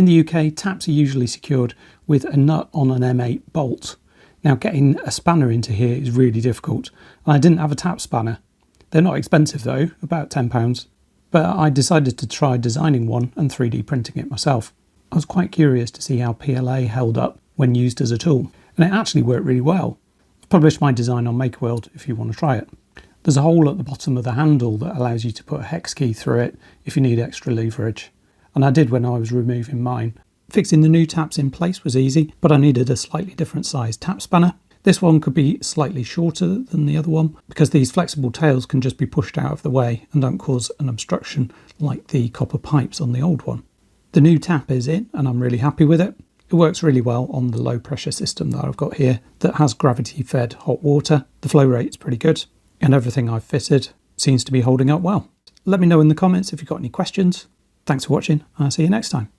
In the UK, taps are usually secured with a nut on an M8 bolt. Now getting a spanner into here is really difficult. I didn't have a tap spanner. They're not expensive though, about £10, but I decided to try designing one and 3D printing it myself. I was quite curious to see how PLA held up when used as a tool, and it actually worked really well. I've published my design on MakerWorld if you want to try it. There's a hole at the bottom of the handle that allows you to put a hex key through it if you need extra leverage, and I did when I was removing mine. Fixing the new taps in place was easy, but I needed a slightly different size tap spanner. This one could be slightly shorter than the other one because these flexible tails can just be pushed out of the way and don't cause an obstruction like the copper pipes on the old one. The new tap is in and I'm really happy with it. It works really well on the low pressure system that I've got here that has gravity fed hot water. The flow rate is pretty good and everything I've fitted seems to be holding up well. Let me know in the comments if you've got any questions. Thanks for watching and I'll see you next time.